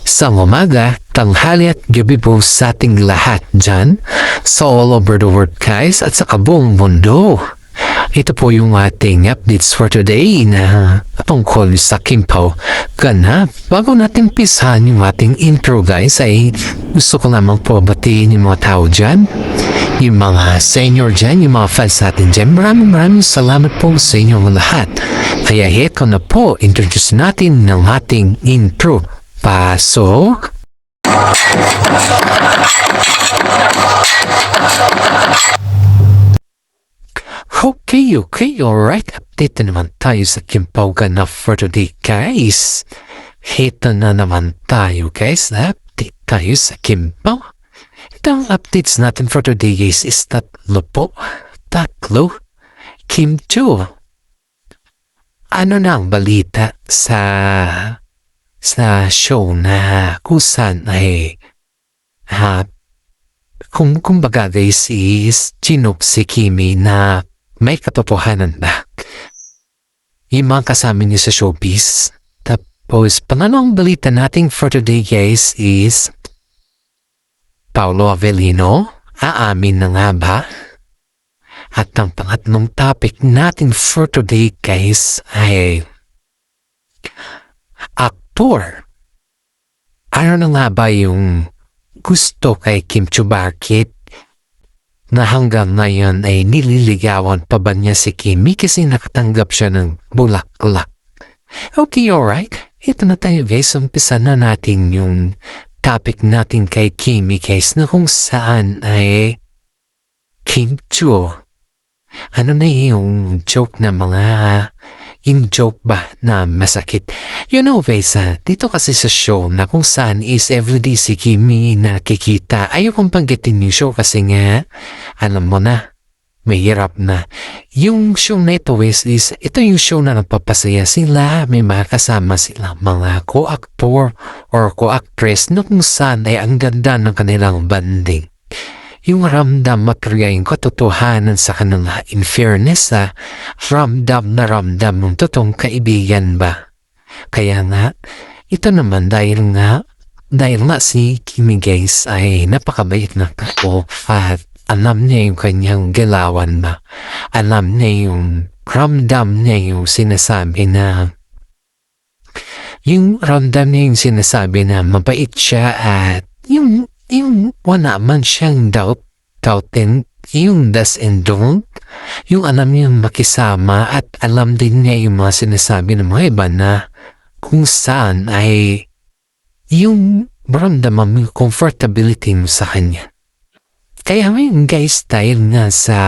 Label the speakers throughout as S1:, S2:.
S1: Sa umaga, tanghali at gabi po sa ating lahat dyan sa all over the world guys at sa kabuong mundo. Ito po yung ating updates for today na tungkol sa Kimpaw ganap. Bago natin pisahan yung ating intro guys ay gusto ko lamang po batiin yung mga tao dyan. Yung mga senior dyan, yung mga fans natin dyan. Maraming salamat po sa inyong lahat. Kaya ito na po, introduce natin ng ating intro. Pasok! Okay, alright. Update na naman tayo sa Kimpaw ganap for today, guys. Ito na naman tayo, guys. Update tayo sa Kimpaw. Itong updates natin for today, guys, is tatlo po. Tatlo. Kim2. Ano na ang balita sa show na kusan ay kumbaga guys is chinop si Kimi na may katotohanan na yung mga kasama niya sa showbiz. Tapos pangalawang balita natin for today guys is Paolo Avellino aamin na nga ba? At ang pangatlong topic natin for today guys ay aktor. Ano na nga ba yung gusto kay Kim Chiu? Bakit na hanggang ngayon ay nililigawan pa ba niya si Kimi kasi nakatanggap siya ng bulaklak? Okay, alright. Ito na tayo guys. Umpisa na natin yung topic natin kay Kimi guys na kung saan ay Kim Chiu. Ano na yung joke na yung joke ba na masakit? You know guys, dito kasi sa show na kung saan is everyday si Kimi nakikita. Ayokong panggitin yung show kasi nga, alam mo na, mahirap na. Yung show na ito is ito yung show na nagpapasaya sila. May mga kasama sila, mga co-actor or co-actress na kung saan ay ang ganda ng kanilang banding. Yung ramdam materya yung katotohanan sa kanila. In fairness, ramdam ng totoong kaibigan ba? Kaya nga, ito naman dahil nga si Kimi guys ay napakabait na tao at alam niya yung kanyang galawan ba? Alam niya yung ramdam niya yung sinasabi na mabait siya at yung wala man siyang doubtin, yung does and don't, yung alam niya makisama at alam din niya yung mga sinasabi ng mga iba na kung saan ay yung maramdaman yung comfortability mo sa kanya. Kaya ngayon guys, dahil nga sa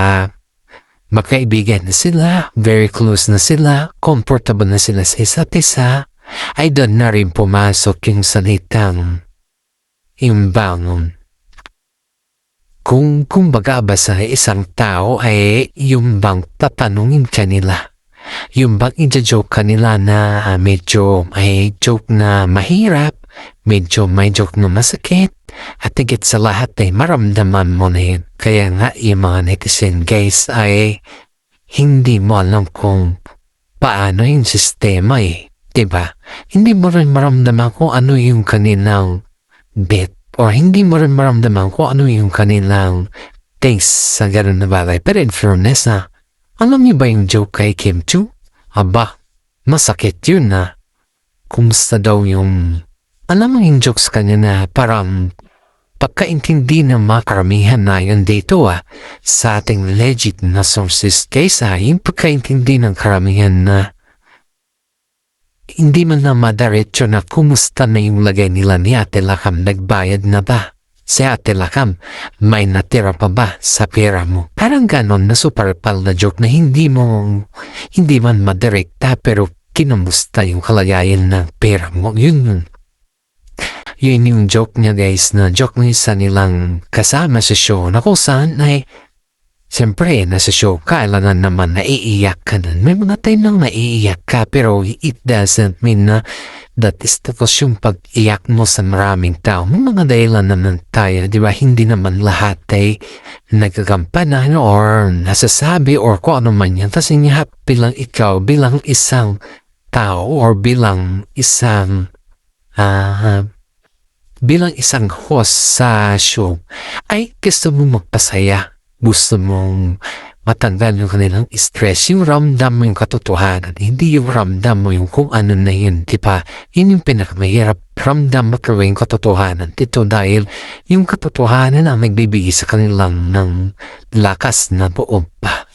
S1: magkaibigan na sila, very close na sila, comfortable na sila sa isa't isa, ay doon na rin pumasok yung salitang imbangon. Kung baga ba sa isang tao ay yung bang tatanungin kanila, yung bang i-joke kanila na medyo may joke na mahirap, medyo may joke na masakit, at higit sa lahat ay maramdaman mo na yun. Kaya nga yung mga netizen guys ay hindi mo alam kung paano yung sistema diba? Hindi mo rin maramdaman kung ano yung kanilang bet or hindi mo rin maramdaman kung ano yung kanilang taste sa gano'n na bagay. Pero in fairness alam niyo ba yung joke kay Kim Chiu? Aba, masakit yun kumusta daw yung alam mo yung jokes kanya na parang pagkaintindi ng mga karamihan na yun dito sa ating legit na sources kaysa yung pagkaintindi ng karamihan na hindi man na madaretso na kumusta na yung lagay nila ni Ate Lakam, nagbayad na ba? Si Ate Lakam, may natira pa ba sa pera mo? Parang ganon na superpal na joke na hindi man madirekta pero kinumusta yung kalagayan ng pera mo. Yun yung joke niya guys na joke niya sa nilang kasama sa show na kung saan ay siyempre, nasa show ka, kailangan naman naiiyak ka na. May mga time nang naiiyak ka, pero it doesn't mean na that is tapos yung pag-iyak mo sa maraming tao. May mga dahilan naman tayo, di ba? Hindi naman lahat ay nagkagampanan or nasasabi or kung ano man yan. Kasi nga bilang ikaw, bilang isang tao or bilang isang bilang isang host sa show ay gusto mong magpasaya. Gusto mong matanggal yung kanilang stress, yung ramdam mo yung katotohanan, hindi yung ramdam mo yung kung ano na yun, diba? Yun yung pinakamahirap, ramdam mo yung katotohanan. Dito dahil yung katotohanan ang nagbibigay sa kanilang ng lakas na loob pa.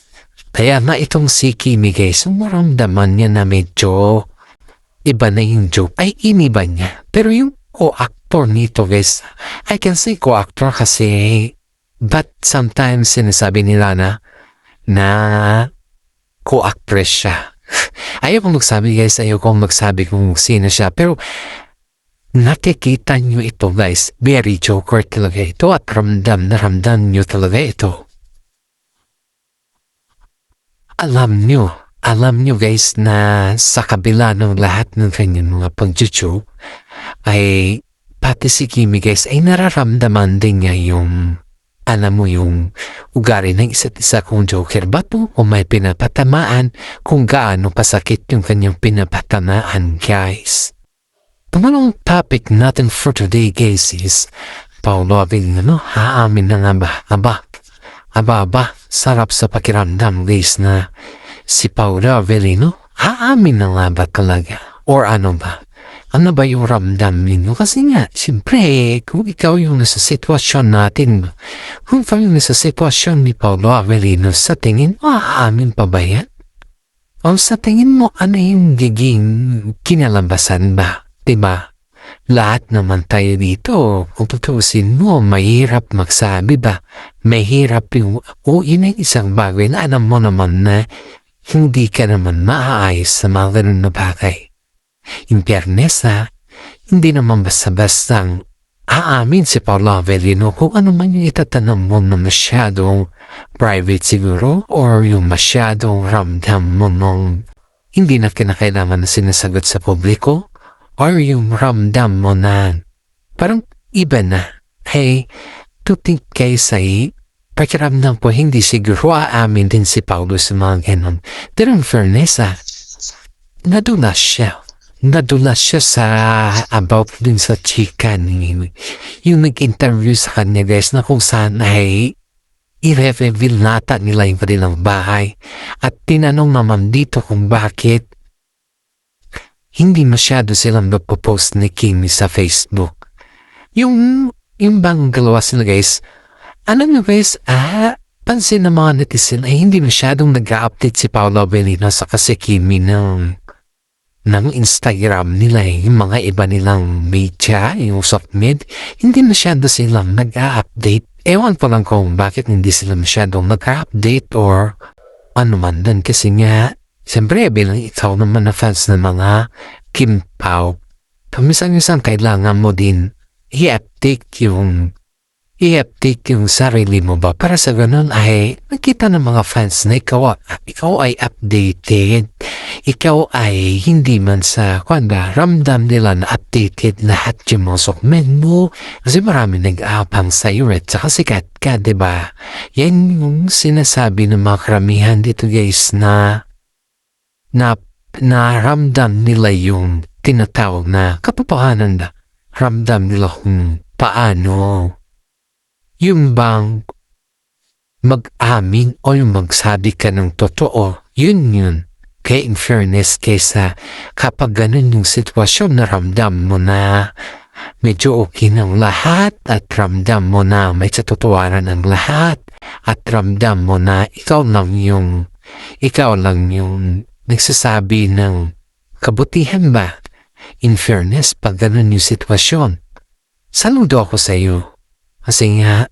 S1: Kaya na itong si Kimi guys, yung maramdaman niya na medyo iba na yung joke, ay iniba niya. Pero yung co-actor nito guys, I can say co-actor kasi, but sometimes sinasabi nila na co-actress siya. Ayaw kong magsabi guys, ayaw kong magsabi kung sino siya. Pero nakikita nyo ito guys, very joker talaga ito at ramdam na ramdam nyo talaga ito. Alam nyo guys na sa kabila ng lahat ng kanyang mga pag-joke ay pati si Kimi guys ay nararamdaman din niya yung alam mo yung ugali ng isa't isa kung joker ba to o may pinapatamaan kung gaano pasakit yung kanyang pinapatamaan guys. Tumalong topic natin for today guys is Paolo Avellino, haamin na nga ba? Aba, sarap sa pakiramdam guys na si Paolo Avellino, haamin na nga ba talaga? Or ano ba? Ano ba yung ramdam ninyo? Kasi nga, siyempre, kung ikaw yung nasa sitwasyon natin, kung ikaw yung nasa sitwasyon ni Paolo Avellino, sa tingin mo, aamin pa ba yan? O sa tingin mo, ano yung giging kinalabasan ba? Diba? Lahat naman tayo dito, kung tutusin mo, mahirap magsabi ba? Mahirap yung, yun ay isang bagay na alam mo naman na hindi ka naman maaayos sa mga ganun na bagay. In fairness hindi naman basta-bastang aamin si Paolo Avellino kung ano man yung itatanong mo na masyadong private siguro or yung masyadong ramdam mo nung hindi na kinakailangan na sinasagot sa publiko or yung ramdam mo na parang iba na. Hey, to think guys ay pakiramdam ko hindi siguro aamin din si Paolo sa mga ganon. Pero in fairness nadulas siya sa about din sa chika yung nag-interview sa kanya guys na kung saan ay i-reveal nata nila yung kanilang bahay at tinanong naman dito kung bakit hindi masyado silang nagpo-post ni Kimi sa Facebook. Yung bang galawa sila guys, alam nyo guys, pansin ng mga netizen ay hindi masyadong nag-update si Paolo Avellino sa kasi Kimi ng Instagram nila yung mga iba nilang media, yung softmed, hindi masyado silang nag-update. Ewan ko lang kung bakit hindi sila masyadong nag-update or ano man din kasi nga, siyempre bilang ikaw naman na fans ng mga Kim Pao, paminsan-minsan kailangan mo din i-update yung sarili mo ba para sa ganun ay nakita ng mga fans na ikaw ay updated, ikaw ay hindi man sa ramdam nila na updated lahat yung mga sokmen mo kasi marami nag-aapang sa iyo at saka sikat ka, diba? Yan yung sinasabi ng mga karamihan dito guys na ramdam nila yung tinatawag na katotohanan na ramdam nila kung paano yung bang mag-amin o yung magsabi ka ng totoo, yun. Kaya in fairness kaysa kapag ganun yung sitwasyon na ramdam mo na medyo okay ng lahat at ramdam mo na may katotohanan ng lahat at ramdam mo na ikaw lang yung nagsasabi ng kabutihan ba? In fairness, pag ganun yung sitwasyon, saludo ako sa iyo. Kasi nga,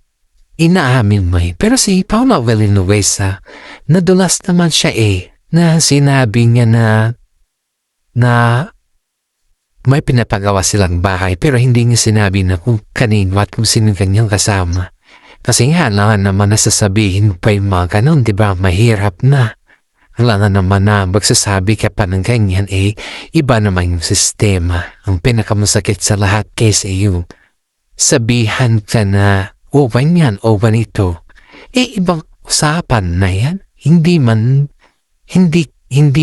S1: inaamin mo pero si Paolo Avellino nadulas naman siya na sinabi niya na may pinapagawa silang bahay pero hindi niya sinabi na kung kanino at kung sino kanyang kasama. Kasi nga, lang naman nasasabihin pa yung mga ganun, diba? Mahirap na. Wala na naman na magsasabi ka pa ng ganyan iba naman yung sistema. Ang pinakamasakit sa lahat kaysa yung sabihan ka na ganyan o ganito. Ibang usapan na yan. Hindi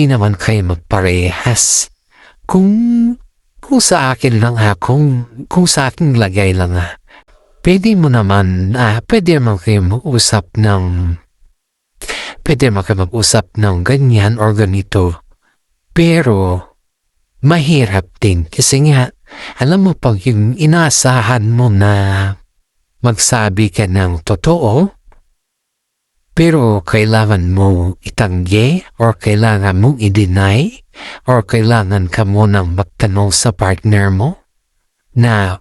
S1: naman kayo magparehas. Kung kung sa akin lang kung sa aking lagay lang pwede mo naman, pwede naman kayo mag-usap ng ganyan or ganito. Pero, mahirap din kasi nga, alam mo pag yung inaasahan mo na magsabi ka ng totoo, pero kailangan mo itanggi or kailangan mong i-deny or kailangan ka mo nang magtanong sa partner mo na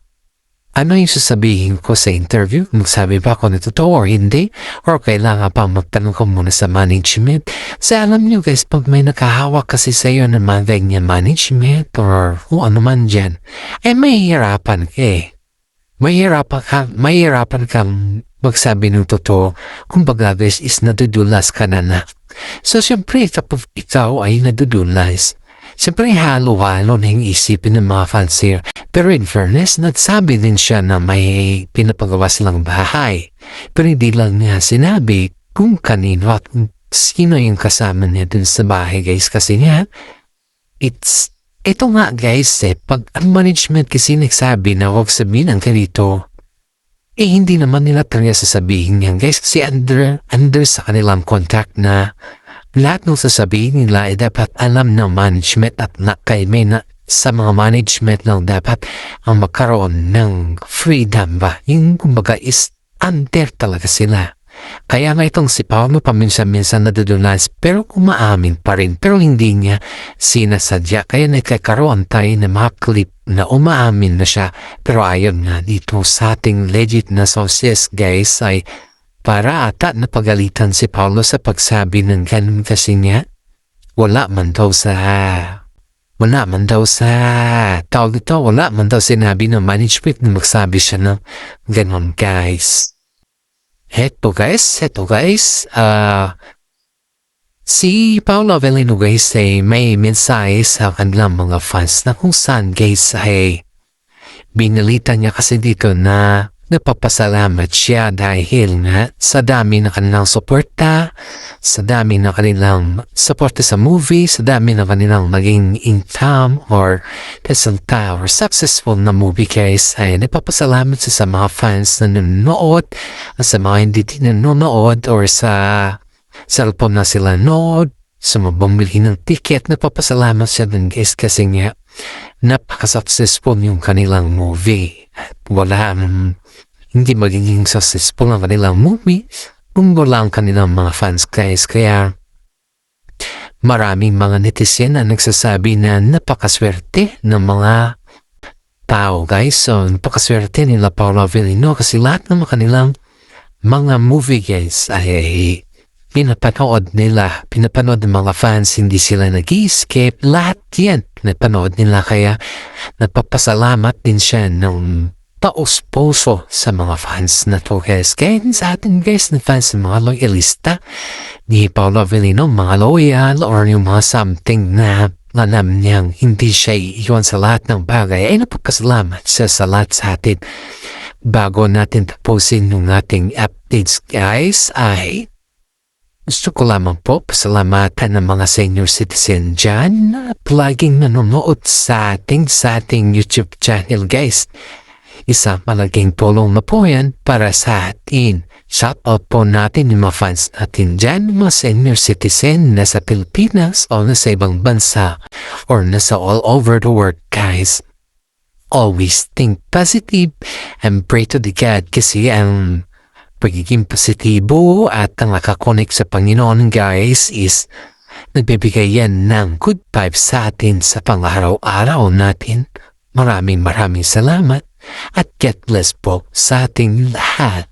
S1: ano yung sasabihin ko sa interview? Magsabi ba ako na totoo or hindi? Or kailangan pa magtanong ko muna sa management? Kasi alam nyo guys, pag may nakahawak kasi sa iyo ng mga ganyan management or kung ano man dyan, mahihirapan ka Mahihirapan kang magsabi ng totoo. Kumbaga guys, is nadudulas ka na. So syempre, kapag ikaw ay nadudulas, siyempre halo-halo na yung isipin ng mga fans here. Pero in fairness, nagsabi din siya na may pinapagawa silang bahay. Pero hindi lang niya sinabi kung kanino at sino yung kasama niya dun sa bahay guys. Kasi nga, ito nga guys pag ang management kasi nagsabi na huwag sabihin ang ganito, hindi naman nila talaga sasabihin yan guys. Kasi under sa kanilang contact na lahat ng sasabihin nila dapat alam ng management at may na sa mga management lang dapat ang magkaroon ng freedom ba. Yung kumbaga is under talaga sila. Kaya nga itong si Paolo paminsan-minsan nadudulas pero umaamin pa rin pero hindi niya sinasadya. Kaya nagkakaroon tayo ng mga clip na umaamin na siya pero ayon nga dito sa ating legit na sources guys ay para ata napagalitan si Paolo sa pagsabi ng ganun kasi niya wala man daw sinabi ng management na magsabi siya ng ganun guys. Heto guys, si Paolo Avellino guys ay may mensahe sa kanilang mga fans na kung saan guys ay binalita niya kasi dito na napapasalamat siya dahil nga sa dami ng kanilang suporta, sa dami ng kanilang suporta sa movie, sa dami ng kanilang maging income or resulta or successful na movie guys ay napapasalamat siya sa mga fans na nanonood, sa mga hindi din nanonood or sa cellphone na sila nanood, sa mga bumili ng ticket, napapasalamat siya din guys kasi nga napaka-successful yung kanilang movie. Hindi magiging successful ang kanilang movie kung wala ang kanilang mga fans guys. Kaya maraming mga netizen na nagsasabi na napakaswerte ng mga tao guys. So napakaswerte nila Paolo Avellino kasi lahat ng kanilang mga movie guys ay pinapanood ng mga fans, hindi sila nag-escape, lahat yan pinapanood nila. Kaya napapasalamat din siya ng taos-puso sa mga fans na to guys. Kaya sa atin guys na fans, mga loyalista ni Paolo Avellino, mga loyal or yung mga something na alam niyang hindi siya iiwan sa lahat ng bagay, ay napagkasalamat siya sa lahat sa atin. Bago natin tapusin yung ating updates guys, ay gusto ko lamang po pasalamatan ng mga senior citizen dyan na laging nanonood sa ating YouTube channel guys. Isang malaking tulong na po yan para sa atin. Shout out po natin yung mga fans natin dyan, mga senior citizen na sa Pilipinas o nasa ibang bansa or nasa all over the world guys. Always think positive and pray to the God kasi ang pagiging positibo at ang nakakonek sa Panginoon guys is nagbibigay yan ng good vibes sa atin sa pang-araw-araw natin. Maraming salamat at God bless po sa ating lahat.